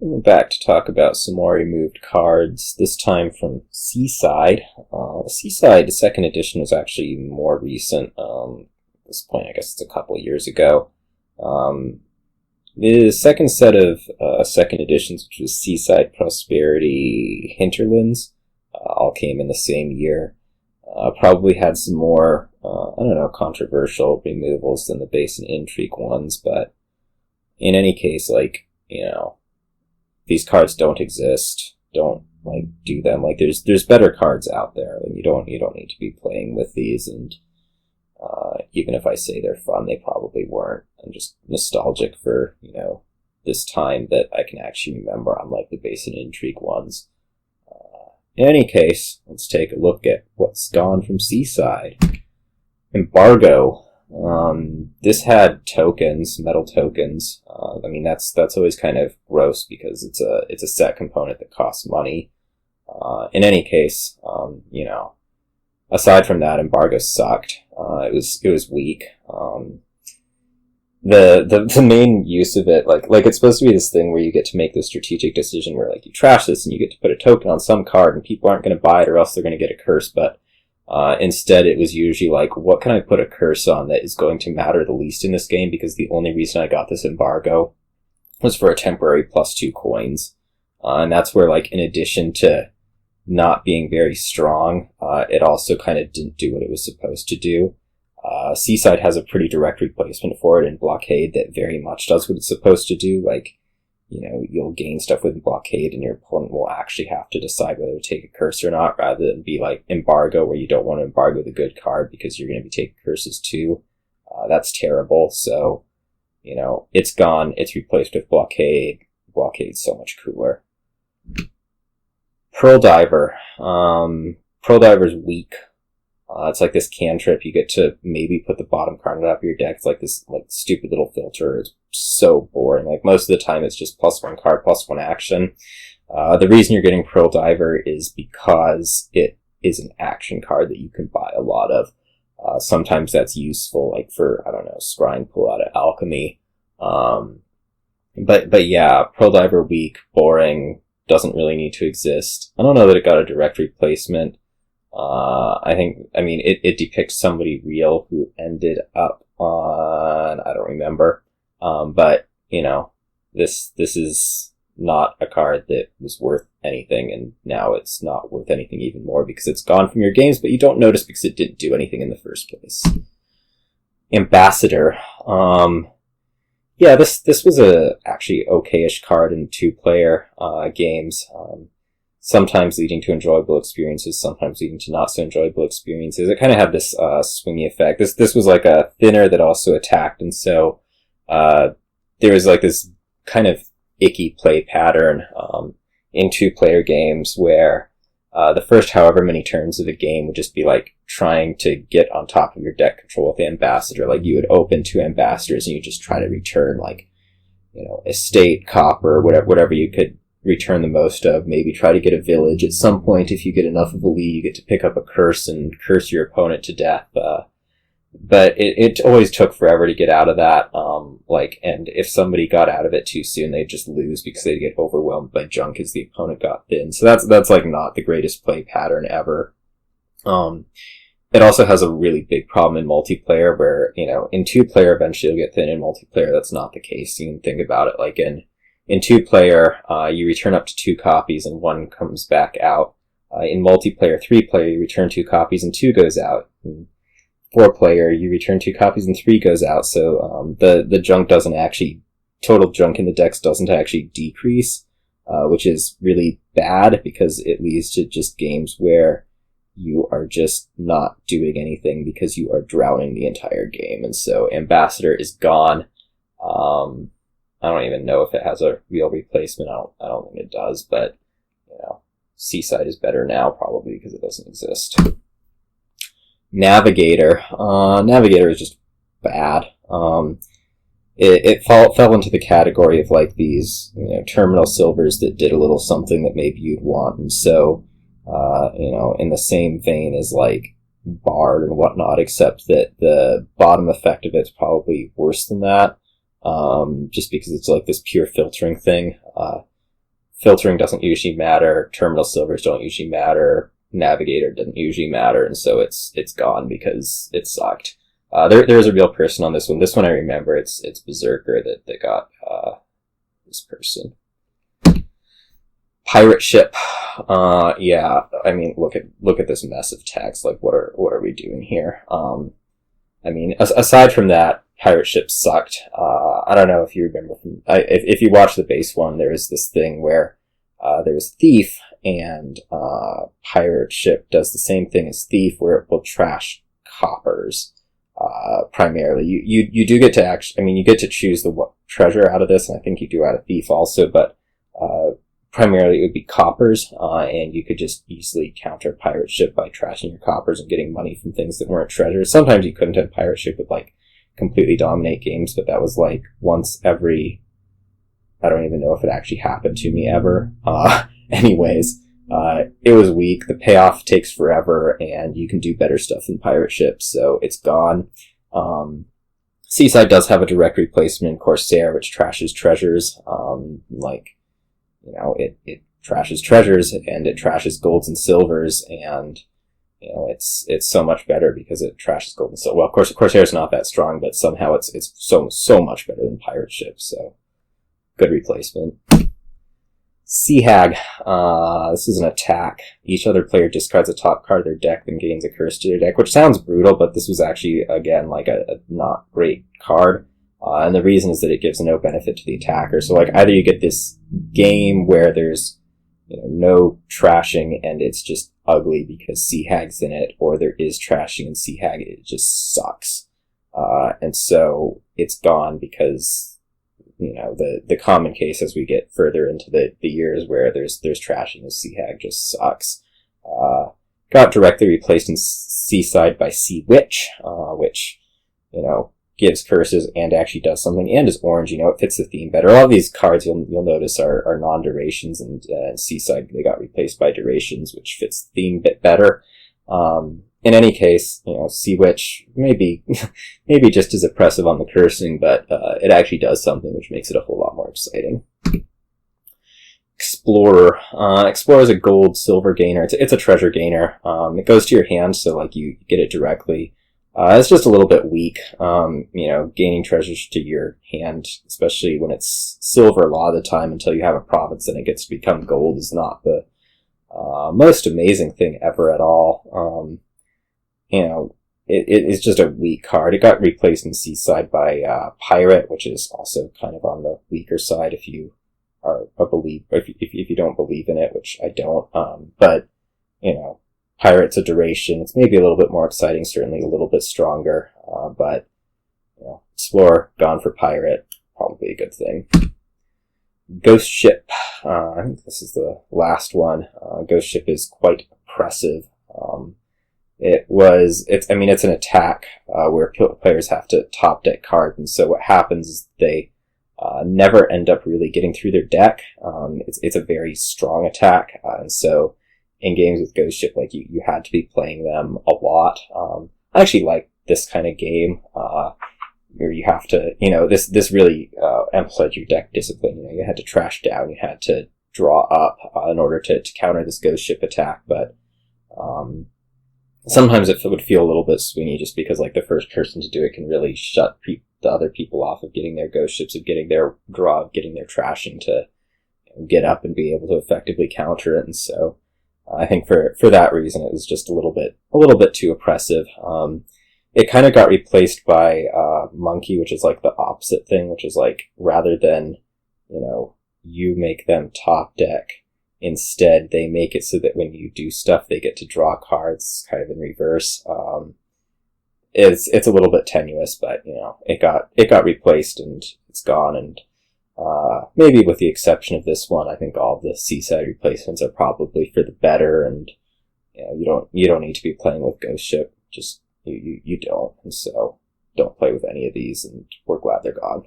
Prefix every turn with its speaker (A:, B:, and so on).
A: We're back to talk about some more removed cards, this time from Seaside. Seaside second edition was actually more recent. At this point, I guess it's a couple of years ago. The second set of second editions, which was Seaside Prosperity Hinterlands, all came in the same year. Probably had some more, controversial removals than the base and intrigue ones, but in any case, these cards don't exist. Don't do them. There's better cards out there, and you don't need to be playing with these. And even if I say they're fun, they probably weren't. I'm just nostalgic for this time that I can actually remember, unlike the base and intrigue ones. In any case, let's take a look at what's gone from Seaside. Embargo. This had tokens, metal tokens. That's always kind of gross because it's a set component that costs money. In any case, aside from that, Embargo sucked. It was weak. The main use of it, it's supposed to be this thing where you get to make the strategic decision where you trash this and you get to put a token on some card and people aren't going to buy it or else they're going to get a curse, but instead it was usually what can I put a curse on that is going to matter the least in this game, because the only reason I got this Embargo was for a temporary +2 coins. And that's where, in addition to not being very strong, it also kind of didn't do what it was supposed to do. Seaside has a pretty direct replacement for it in Blockade that very much does what it's supposed to do. You'll gain stuff with Blockade and your opponent will actually have to decide whether to take a curse or not, rather than be like Embargo, where you don't want to embargo the good card because you're going to be taking curses too. That's terrible. So, it's gone. It's replaced with Blockade. Blockade's so much cooler. Pearl Diver. Pearl Diver's weak. It's like this cantrip. You get to maybe put the bottom card on top of your deck. It's like this stupid little filter. It's so boring. Most of the time it's just +1 card, +1 action. The reason you're getting Pearl Diver is because it is an action card that you can buy a lot of. Sometimes that's useful, for, scrying pull out of Alchemy. But yeah, Pearl Diver weak, boring, doesn't really need to exist. I don't know that it got a direct replacement. It depicts somebody real who ended up on, I don't remember. But this is not a card that was worth anything, and now it's not worth anything even more because it's gone from your games, but you don't notice because it didn't do anything in the first place. Ambassador. This was a actually okay-ish card in 2-player games. Sometimes leading to enjoyable experiences, sometimes leading to not so enjoyable experiences. It kind of had this swingy effect. This was like a thinner that also attacked, and so there was this kind of icky play pattern in 2-player games where the first however many turns of the game would just be trying to get on top of your deck control with the Ambassador. You would open 2 Ambassadors and you just try to return estate, copper, whatever you could return the most of. Maybe try to get a village. At some point, if you get enough of a lead, you get to pick up a curse and curse your opponent to death. But it always took forever to get out of that. And if somebody got out of it too soon, they'd just lose because they'd get overwhelmed by junk as the opponent got thin. So that's not the greatest play pattern ever. It also has a really big problem in multiplayer where, in 2-player eventually you'll get thin. In multiplayer, that's not the case. You can think about it in 2-player, you return up to 2 copies and 1 comes back out. In multiplayer, 3-player, you return 2 copies and 2 goes out. In 4-player, you return 2 copies and 3 goes out. So the junk doesn't actually, total junk in the decks doesn't actually decrease, which is really bad because it leads to just games where you are just not doing anything because you are drowning the entire game. And so Ambassador is gone. I don't even know if it has a real replacement. I don't think it does, but, Seaside is better now probably because it doesn't exist. Navigator. Navigator is just bad. It fell into the category of these, terminal silvers that did a little something that maybe you'd want. And so, in the same vein as Bard and whatnot, except that the bottom effect of it's probably worse than that. Just because it's this pure filtering thing. filtering doesn't usually matter, terminal silvers don't usually matter, Navigator doesn't usually matter, and so it's gone because it sucked. There's a real person on this one. This one I remember. It's Berserker that got this person. Pirate ship. Yeah. I mean, look at this mess of text. Like, what are we doing here? I mean, aside from that, pirate ships sucked. I don't know if you remember if you watch the base one, there was this thing where there was Thief, and pirate ship does the same thing as Thief, where it will trash coppers. Primarily, you do get to actually, I mean, you get to choose the treasure out of this, and I think you do out of Thief also, but primarily it would be coppers, and you could just easily counter pirate ship by trashing your coppers and getting money from things that weren't treasures. Sometimes you couldn't have pirate ship would like completely dominate games, but that was like once every, I don't even know if it actually happened to me ever. Anyways, it was weak. The payoff takes forever, and you can do better stuff than pirate ships, so it's gone. Seaside does have a direct replacement in Corsair, which trashes treasures. It trashes treasures, and it trashes golds and silvers, and it's so much better because it trashes gold and silver. Well, of course, Corsair's not that strong, but somehow it's so much better than pirate ships. So good replacement. Sea Hag. This is an attack. Each other player discards a top card of their deck, then gains a curse to their deck, which sounds brutal, but this was actually, again, like a not great card. And the reason is that it gives no benefit to the attacker. So, like, either you get this game where there's, no trashing and it's just ugly because Sea Hag's in it, or there is trashing and Sea Hag, it just sucks. And so it's gone because, the common case as we get further into the years where there's trashing and Sea Hag just sucks. Got directly replaced in Seaside by Sea Witch, which, gives curses and actually does something, and is orange, it fits the theme better. A lot of these cards you'll notice are non-durations, and Seaside, they got replaced by durations, which fits the theme a bit better. In any case, Sea Witch maybe just as oppressive on the cursing, but it actually does something which makes it a whole lot more exciting. Explorer. Explorer is a gold silver gainer. It's a treasure gainer. It goes to your hand, so like you get it directly. It's just a little bit weak. Gaining treasures to your hand, especially when it's silver a lot of the time until you have a province and it gets to become gold, is not the most amazing thing ever at all. It's just a weak card. It got replaced in Seaside by Pirate, which is also kind of on the weaker side if you are a believer, if you don't believe in it, which I don't. But Pirate's a duration. It's maybe a little bit more exciting, certainly a little bit stronger. But Explorer gone for Pirate, probably a good thing. Ghost Ship. I think this is the last one. Ghost Ship is quite oppressive. It's an attack where players have to top deck cards, and so what happens is they never end up really getting through their deck. It's a very strong attack, and so in games with Ghost Ship, like you had to be playing them a lot. I actually like this kind of game where you have to, this really emphasized your deck discipline. You had to trash down, you had to draw up in order to counter this Ghost Ship attack, but sometimes it would feel a little bit swingy just because like the first person to do it can really shut the other people off of getting their Ghost Ships, of getting their draw, of getting their trashing to get up and be able to effectively counter it. And so I think for that reason it was just a little bit too oppressive. It kind of got replaced by Monkey, which is like the opposite thing, which is like rather than you make them top deck, instead they make it so that when you do stuff they get to draw cards, kind of in reverse. It's a little bit tenuous, but it got replaced and it's gone. And maybe with the exception of this one, I think all of the Seaside replacements are probably for the better, and you don't need to be playing with Ghost Ship. Just you don't, and so don't play with any of these, and we're glad they're gone.